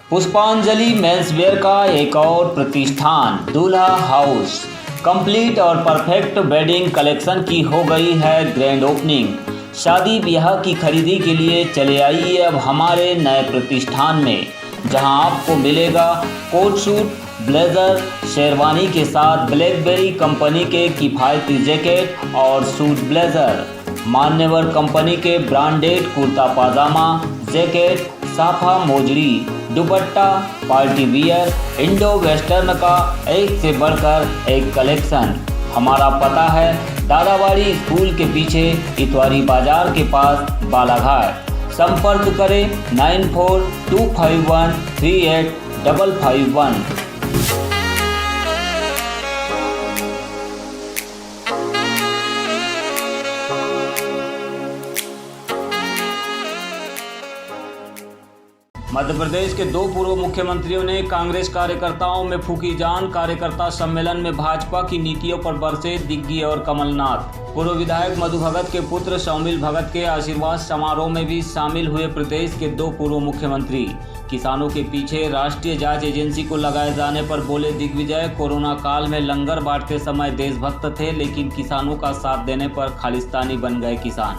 पुष्पांजलि मेंसवेयर का एक और प्रतिष्ठान दूल्हा हाउस कंप्लीट और परफेक्ट वेडिंग कलेक्शन की हो गई है ग्रैंड ओपनिंग। शादी ब्याह की खरीदी के लिए चले आइए अब हमारे नए प्रतिष्ठान में, जहां आपको मिलेगा कोट सूट, ब्लेजर, शेरवानी के साथ ब्लैकबेरी कंपनी के किफ़ायती जैकेट और सूट ब्लेजर, मान्यवर कंपनी के ब्रांडेड कुर्ता पाजामा, जैकेट, साफा मोजड़ी, dupatta, party wear, Indo western का एक से बढ़कर एक कलेक्शन। हमारा पता है दादाबाड़ी स्कूल के पीछे इतवारी बाजार के पास बालाघाट। संपर्क करें 9425138551। मध्य प्रदेश के दो पूर्व मुख्यमंत्रियों ने कांग्रेस कार्यकर्ताओं में फूकी जान। कार्यकर्ता सम्मेलन में भाजपा की नीतियों पर बरसे दिग्गी और कमलनाथ। पूर्व विधायक मधु भगत के पुत्र सौमिल भगत के आशीर्वाद समारोह में भी शामिल हुए प्रदेश के दो पूर्व मुख्यमंत्री। किसानों के पीछे राष्ट्रीय जांच एजेंसी को लगाए जाने पर बोले दिग्विजय, कोरोना काल में लंगर बांटते समय देशभक्त थे, लेकिन किसानों का साथ देने पर खालिस्तानी बन गए किसान।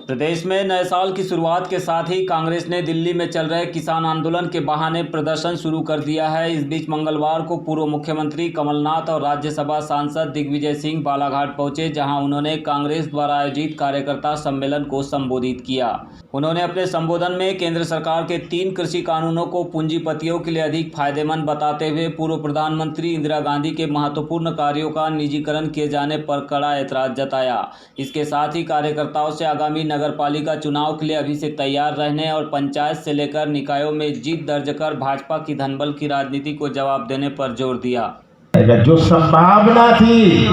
प्रदेश में नए साल की शुरुआत के साथ ही कांग्रेस ने दिल्ली में चल रहे किसान आंदोलन के बहाने प्रदर्शन शुरू कर दिया है। इस बीच मंगलवार को पूर्व मुख्यमंत्री कमलनाथ और राज्यसभा सांसद दिग्विजय सिंह बालाघाट पहुंचे, जहां उन्होंने कांग्रेस द्वारा आयोजित कार्यकर्ता सम्मेलन को संबोधित किया। उन्होंने अपने संबोधन में केंद्र सरकार के 3 कृषि कानूनों को पूंजीपतियों के लिए अधिक फायदेमंद बताते हुए पूर्व प्रधानमंत्री इंदिरा गांधी के महत्वपूर्ण कार्यों का निजीकरण किए जाने पर कड़ा ऐतराज जताया। इसके साथ ही कार्यकर्ताओं से आगामी नगरपालिका चुनाव के लिए अभी से तैयार रहने और पंचायत से लेकर निकायों में जीत दर्ज कर भाजपा की धनबल की राजनीति को जवाब देने पर जोर दिया। जो संभावना थी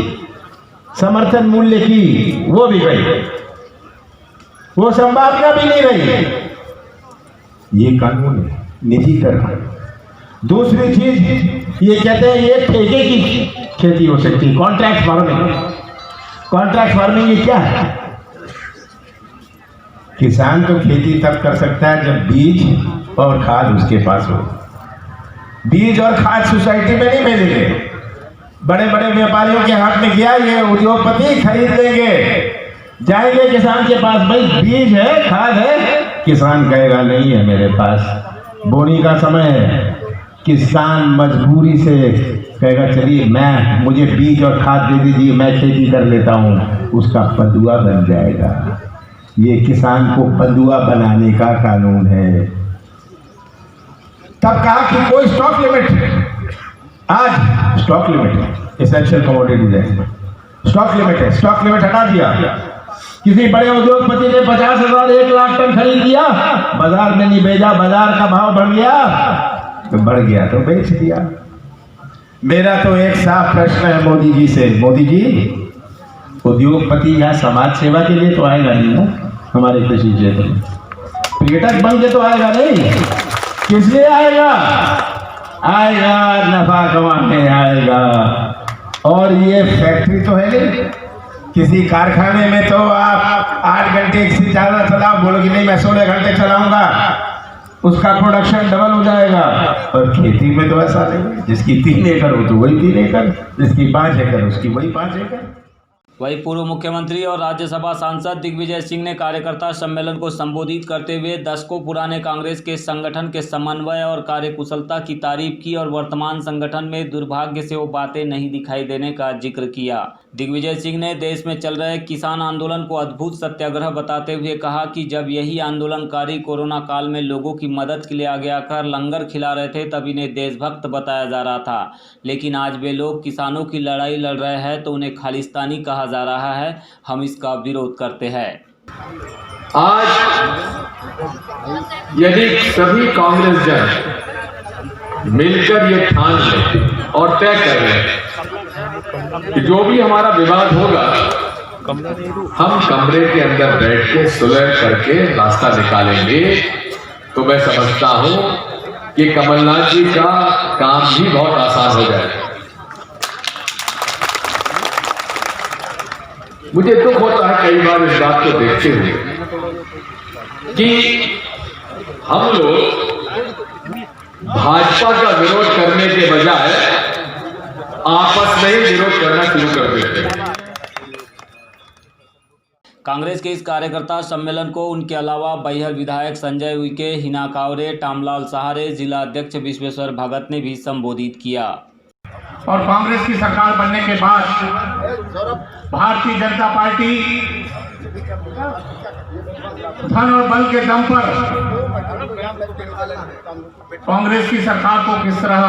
समर्थन मूल्य की वो भी गई, वो संभावना भी नहीं रही। ये कानून है निजीकरण। दूसरी चीज ये कहते हैं ये ठेके की खेती हो सकती है, कॉन्ट्रैक्ट फार्मिंग। कॉन्ट्रैक्ट फार्मिंग ये क्या है? किसान तो खेती तब कर सकता है जब बीज और खाद उसके पास हो। बीज और खाद सोसाइटी में नहीं मिलेंगे, बड़े बड़े व्यापारियों के हाथ में गया, ये उद्योगपति खरीद लेंगे। जाएंगे किसान के पास, भाई बीज है, खाद है, किसान कहेगा नहीं है मेरे पास, बोनी का समय है। किसान मजबूरी से कहेगा चलिए मुझे बीज और खाद दे दीजिए, मैं खेती कर लेता हूँ, उसका बंधुआ बन जाएगा। ये किसान को बंधुआ बनाने का कानून है। तब कहा कि कोई स्टॉक लिमिट, आज स्टॉक लिमिट है, एसेंशियल कमोडिटीज है, स्टॉक लिमिट है, स्टॉक लिमिट हटा दिया। किसी बड़े उद्योगपति ने 50,000 1 लाख टन खरीद दिया, बाजार में नहीं भेजा, बाजार का भाव बढ़ गया तो बढ़ गया तो बेच दिया। मेरा तो एक साफ प्रश्न है मोदी जी से, मोदी जी उद्योगपति यहाँ समाज सेवा के लिए तो आएगा नहीं ना, हमारे कृषि क्षेत्र में पर्यटक बन के तो आएगा नहीं। किस लिए आएगा? आएगा नफा कमाने आएगा। और ये फैक्ट्री तो है नहीं, किसी कारखाने में तो आप 8 घंटे से ज़्यादा चलाओ, बोलोगे नहीं मैं 16 घंटे चलाऊंगा, उसका प्रोडक्शन डबल हो जाएगा। और खेती में तो ऐसा नहीं, जिसकी 3 एकड़ हो तो वही 3 एकड़, जिसकी 5 एकड़ उसकी वही 5 एकड़। वहीं पूर्व मुख्यमंत्री और राज्यसभा सांसद दिग्विजय सिंह ने कार्यकर्ता सम्मेलन को संबोधित करते हुए दशकों पुराने कांग्रेस के संगठन के समन्वय और कार्यकुशलता की तारीफ की और वर्तमान संगठन में दुर्भाग्य से वो बातें नहीं दिखाई देने का जिक्र किया। दिग्विजय सिंह ने देश में चल रहे किसान आंदोलन को अद्भुत सत्याग्रह बताते हुए कहा कि जब यही आंदोलनकारी कोरोना काल में लोगों की मदद के लिए आगे आकर लंगर खिला रहे थे तब इन्हें देशभक्त बताया जा रहा था, लेकिन आज वे लोग किसानों की लड़ाई लड़ रहे हैं तो उन्हें खालिस्तानी कहा जा रहा है। हम इसका विरोध करते हैं। आज यदि सभी कांग्रेस जन मिलकर ये ठान लें और तय कर लें कि जो भी हमारा विवाद होगा हम कमरे के अंदर बैठ के सुलह करके रास्ता निकालेंगे, तो मैं समझता हूं कि कमलनाथ जी का काम भी बहुत आसान हो जाएगा। मुझे दुख होता है कई बार इस बात को देखते हुए कि हम लोग भाजपा का विरोध करने के बजाय आपस में ही विरोध करना शुरू कर देते हैं। कांग्रेस के इस कार्यकर्ता सम्मेलन को उनके अलावा बैहर विधायक संजय उइके, हिना कावरे, टामलाल सहारे, जिला अध्यक्ष विश्वेश्वर भगत ने भी संबोधित किया। और कांग्रेस की सरकार बनने के बाद भारतीय जनता पार्टी धन और बल के दम पर कांग्रेस की सरकार को किस तरह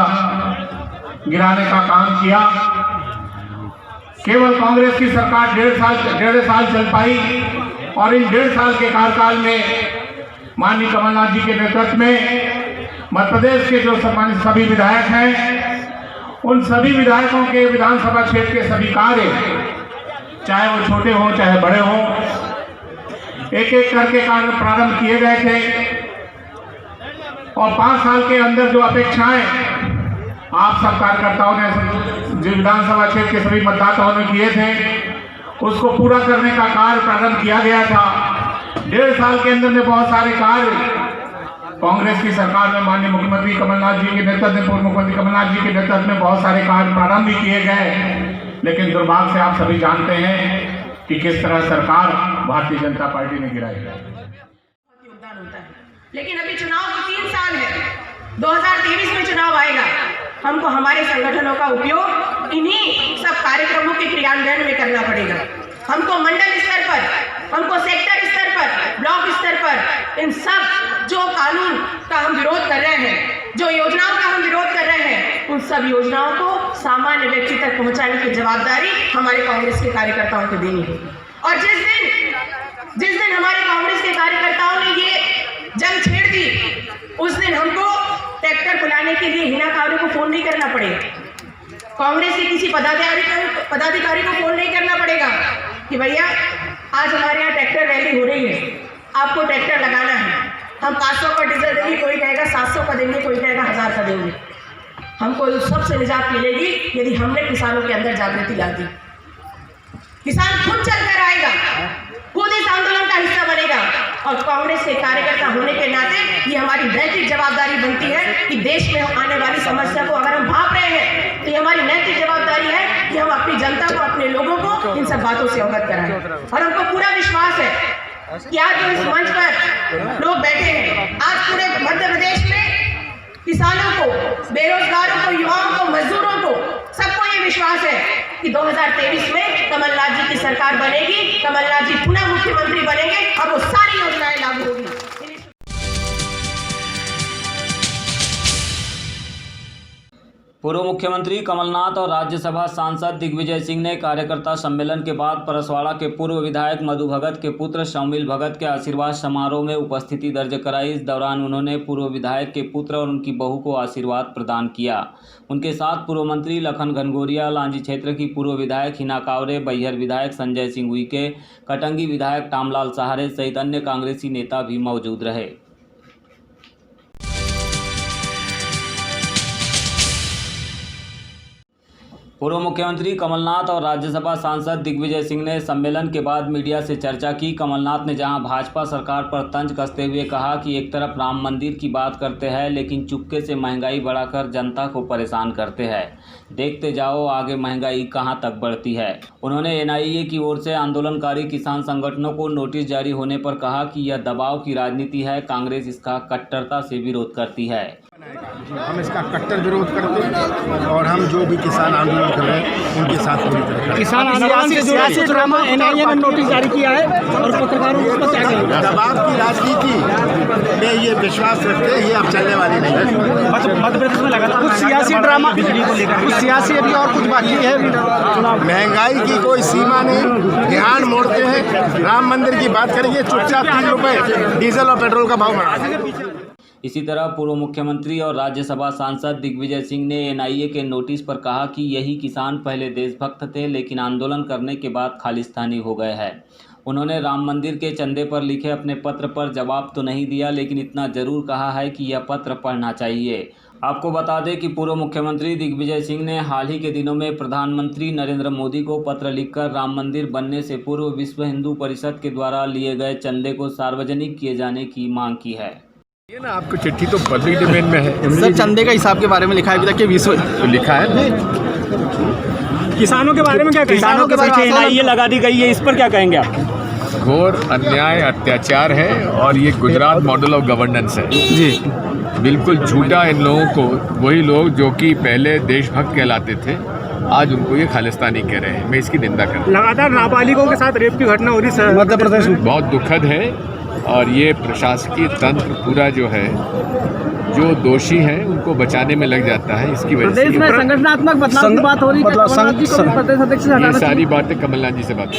गिराने का काम किया। केवल कांग्रेस की सरकार डेढ़ साल चल पाई और इन 1.5 साल के कार्यकाल में माननीय कमलनाथ जी के नेतृत्व में मध्य प्रदेश के जो सभी विधायक हैं, उन सभी विधायकों के विधानसभा क्षेत्र के सभी कार्य, चाहे वो छोटे हों चाहे बड़े हों, एक एक करके कार्य प्रारंभ किए गए थे। और 5 साल के अंदर जो अपेक्षाएं आप सब कार्यकर्ताओं ने, जो विधानसभा क्षेत्र के सभी मतदाताओं ने किए थे, उसको पूरा करने का कार्य प्रारंभ किया गया था। 1.5 साल के अंदर में बहुत सारे कार्य कांग्रेस की सरकार में माननीय मुख्यमंत्री कमलनाथ जी के नेतृत्व में, पूर्व मुख्यमंत्री कमलनाथ जी के नेतृत्व में बहुत सारे कार्य प्रारंभ भी किए गए। लेकिन दुर्भाग्य से आप सभी जानते हैं कि किस तरह सरकार भारतीय जनता पार्टी ने गिराई है। योगदान होता है, लेकिन अभी चुनाव को 3 साल है, 2023 में चुनाव आएगा। हमको हमारे संगठनों का उपयोग इन्हीं सब कार्यक्रमों के क्रियान्वयन में करना पड़ेगा। हमको मंडल स्तर पर, हमको सेक्टर स्तर पर, ब्लॉक स्तर पर, इन सब जो कानून का हम विरोध कर रहे हैं, जो योजनाओं का हम विरोध कर रहे हैं, उन सब योजनाओं को सामान्य व्यक्ति तक पहुंचाने की जवाबदारी हमारे कांग्रेस के कार्यकर्ताओं को देनी है। और जिस दिन हमारे कांग्रेस के कार्यकर्ताओं ने ये जंग छेड़ दी, उस दिन हमको ट्रैक्टर बुलाने के लिए हिना कावरे को फोन नहीं करना पड़ेगा, कांग्रेस के किसी पदाधिकारी को फोन नहीं करना पड़ेगा कि भैया आज हमारे यहाँ ट्रैक्टर रैली हो रही है, आपको ट्रैक्टर लगाना है। हम 500 का डीजल देंगे, कोई कहेगा 700 का देंगे, कोई कहेगा 1000 का देंगे। हमको सबसे निजात मिलेगी यदि हमने किसानों के अंदर जागृति ला दी। किसान खुद चलकर आएगा, खुद इस आंदोलन का हिस्सा बनेगा। और कांग्रेस के कार्यकर्ता होने के नाते ये हमारी नैतिक जवाबदारी बनती है कि देश में आने वाली समस्या को अगर हम भाप रहे हैं, तो ये हमारी नैतिक जवाबदारी है कि हम अपनी जनता को, अपने लोगों को इन सब बातों से अवगत कराएं। और हमको पूरा विश्वास है कि आज जो इस मंच पर लोग बैठे हैं, आज पूरे मध्य प्रदेश में किसानों को, बेरोजगारों को, युवाओं को, मजदूरों को, सबको ये विश्वास है कि 2023 में कमलनाथ जी की सरकार बनेगी, कमलनाथ जी पुनः मुख्यमंत्री बनेंगे और वो सारी योजनाएं लागू होगी। पूर्व मुख्यमंत्री कमलनाथ और राज्यसभा सांसद दिग्विजय सिंह ने कार्यकर्ता सम्मेलन के बाद परसवाड़ा के पूर्व विधायक मधु भगत के पुत्र शौमिल भगत के आशीर्वाद समारोह में उपस्थिति दर्ज कराई। इस दौरान उन्होंने पूर्व विधायक के पुत्र और उनकी बहू को आशीर्वाद प्रदान किया। उनके साथ पूर्व मंत्री लखन घनघोरिया, लांजी क्षेत्र की पूर्व विधायक हिना कावरे, बैहर विधायक संजय सिंह उइके, कटंगी विधायक टामलाल सहारे सहित अन्य कांग्रेसी नेता भी मौजूद रहे। पूर्व मुख्यमंत्री कमलनाथ और राज्यसभा सांसद दिग्विजय सिंह ने सम्मेलन के बाद मीडिया से चर्चा की। कमलनाथ ने जहां भाजपा सरकार पर तंज कसते हुए कहा कि एक तरफ राम मंदिर की बात करते हैं, लेकिन चुपके से महंगाई बढ़ाकर जनता को परेशान करते हैं। देखते जाओ आगे महंगाई कहां तक बढ़ती है। उन्होंने एनआईए की ओर से आंदोलनकारी किसान संगठनों को नोटिस जारी होने पर कहा कि यह दबाव की राजनीति है, कांग्रेस इसका कट्टरता से विरोध करती है। हम इसका कट्टर विरोध करते हैं और हम जो भी किसान आंदोलन कर रहे हैं उनके साथ पूरी तरह किसान आंदोलन से सियासी ड्रामा एनआईए ने नोटिस जारी किया है और पत्रकारों को क्या कहेंगे? दबाव की राजनीति में ये विश्वास रखते हैं, ये अब चलने वाली नहीं है। मध्य प्रदेश में लगातार कुछ सियासी ड्रामा, बिजली को लेकर कुछ सियासी अभी और कुछ बाकी है। महंगाई की कोई सीमा नहीं, ध्यान मोड़ते हैं। राम मंदिर की बात करेंगे, चुपचाप 3 रुपए डीजल और पेट्रोल का भाव बढ़ा देंगे। इसी तरह पूर्व मुख्यमंत्री और राज्यसभा सांसद दिग्विजय सिंह ने एनआईए के नोटिस पर कहा कि यही किसान पहले देशभक्त थे, लेकिन आंदोलन करने के बाद खालिस्तानी हो गए हैं। उन्होंने राम मंदिर के चंदे पर लिखे अपने पत्र पर जवाब तो नहीं दिया, लेकिन इतना जरूर कहा है कि यह पत्र पढ़ना चाहिए। आपको बता दें कि पूर्व मुख्यमंत्री दिग्विजय सिंह ने हाल ही के दिनों में प्रधानमंत्री नरेंद्र मोदी को पत्र लिखकर राम मंदिर बनने से पूर्व विश्व हिंदू परिषद के द्वारा लिए गए चंदे को सार्वजनिक किए जाने की मांग की है। ये ना आपको चिट्ठी तो पब्लिक डोमेन में है, सर चंदे का हिसाब के बारे में लिखा है अभी तक कि विश्व तो लिखा है। किसानों के बारे में क्या किसानों के बारे में ये लगा दी गई है, इस पर क्या कहेंगे आप? घोर अन्याय अत्याचार है और ये गुजरात मॉडल ऑफ गवर्नेंस है जी बिल्कुल झूठा। इन लोगों को वही लोग जो कि पहले देशभक्त कहलाते थे आज उनको ये खालिस्तानी कह रहे हैं। मैं इसकी निंदा करता हूं। लगातार नाबालिगों के साथ रेप की घटना हो रही है मध्य प्रदेश में, बहुत दुखद है और ये प्रशासकीय तंत्र पूरा जो है जो दोषी हैं उनको बचाने में लग जाता है। इसकी वजह से संगठनात्मक बदलाव की बात हो रही है, ये सारी बातें कमलनाथ जी से बात